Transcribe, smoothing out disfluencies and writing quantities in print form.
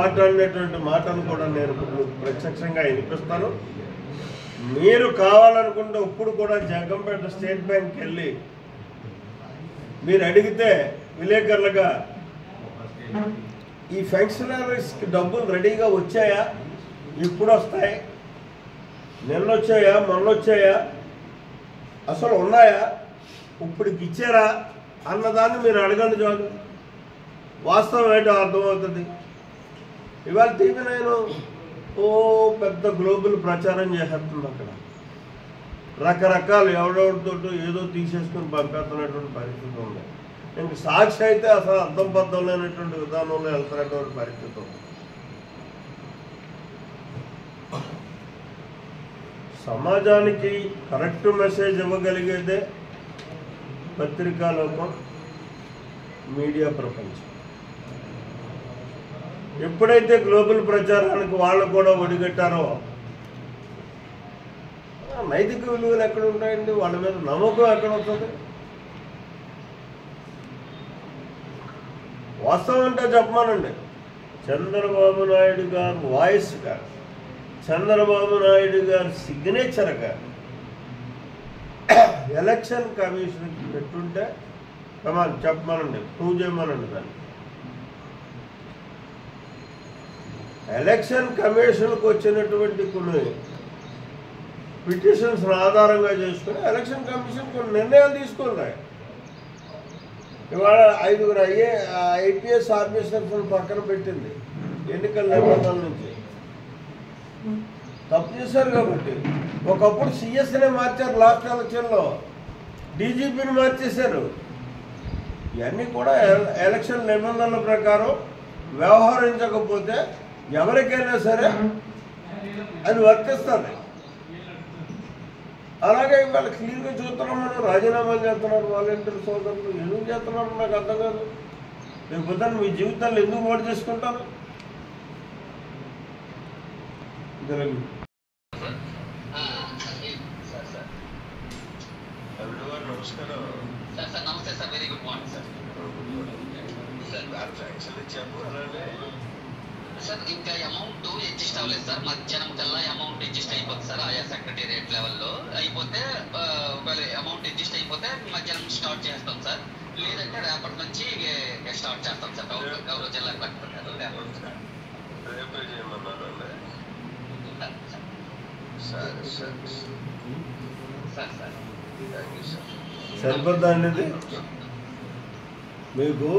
మాట్లాడినటువంటి మాటను కూడా నేను ప్రత్యక్షంగా వినిపిస్తాను. మీరు కావాలనుకుంటే ఇప్పుడు కూడా జగ్గంపేట స్టేట్ బ్యాంక్కి వెళ్ళి మీరు అడిగితే విలేకరులుగా ఈ ఫంక్షనరీస్కి డబ్బులు రెడీగా వచ్చాయా, ఇప్పుడు వస్తాయి, నిన్న వచ్చాయా, మొన్న వచ్చాయా, అసలు ఉన్నాయా, ఇప్పటికి ఇచ్చారా అన్నదాన్ని మీరు అడగండి చాలు. వాస్తవం ఏంటో అర్థమవుతుంది. ఇవాళ TV9 పెద్ద గ్లోబల్ ప్రచారం చేసేస్తుంది. అక్కడ రకరకాలు ఎవడెవరితో ఏదో తీసేసుకుని పంపేస్తున్నటువంటి పరిస్థితి ఉంది. ఇంక సాక్షి అయితే అసలు అర్థం పద్ధం లేనటువంటి విధానంలో వెళ్తున్నటువంటి పరిస్థితి ఉంది. సమాజానికి కరెక్ట్ మెసేజ్ ఇవ్వగలిగేదే పత్రికా లోకం, మీడియా ప్రపంచం. ఎప్పుడైతే గ్లోబల్ ప్రచారానికి వాళ్ళు కూడా ఒడిగట్టారో నైతిక విలువలు ఎక్కడ ఉంటాయండి, వాళ్ళ మీద నమ్మకం ఎక్కడ వస్తుంది? వాస్తవం అంటే చెప్పమానండి. చంద్రబాబు నాయుడు గారు వాయిస్గా, చంద్రబాబు నాయుడు గారు సిగ్నేచర్గా ఎలక్షన్ కమిషన్కి పెట్టుంటే చెప్పమానండి, ప్రూవ్ చేయమనండి. దాన్ని ఎలక్షన్ కమిషన్కి వచ్చినటువంటి కొన్ని పిటిషన్స్ ఆధారంగా చేసుకుని ఎలక్షన్ కమిషన్ కొన్ని నిర్ణయాలు తీసుకున్నాయి. ఇవాళ 5 IPS ఆఫీసర్స్ని పక్కన పెట్టింది ఎన్నికల నిబంధనల నుంచి. తప్పు చేశారు కాబట్టి. ఒకప్పుడు CSని మార్చారు, లాస్ట్ ఎలక్షన్లో DGPని మార్చేశారు. ఇవన్నీ కూడా ఎలక్షన్ నిబంధనల ప్రకారం వ్యవహరించకపోతే ఎవరికైనా సరే అది వర్తిస్తుంది. అలాగే ఇవాళ క్లియర్గా చూస్తున్నాం, మనం రాజీనామాలు చేస్తున్నారు వాలంటీర్ సోదరులు. ఎందుకు చేస్తున్నారు నాకు అర్థం కాదు. రేపు పొద్దున్న మీ జీవితాలు ఎందుకు ఓటు చేసుకుంటారు? నమస్తే sir, very good morning sir. Sir ఇంకా అమౌంట్ అడ్జస్ట్ అవ్వలేదు సార్. మధ్యాహ్నం కల్లా అమౌంట్ అడ్జస్ట్ అయిపోతుంది సార్. ఆయా సెక్రటేరియట్ లెవెల్లో అయిపోతే ఒకవేళ అమౌంట్ అడ్జస్ట్ అయిపోతే మధ్యాహ్నం స్టార్ట్ చేస్తాం సార్. లేదంటే రేపటి నుంచి స్టార్ట్ చేస్తాం సార్. గౌరవ జిల్లా కలెక్టర్ సరిపోద్దా అండి? మీకు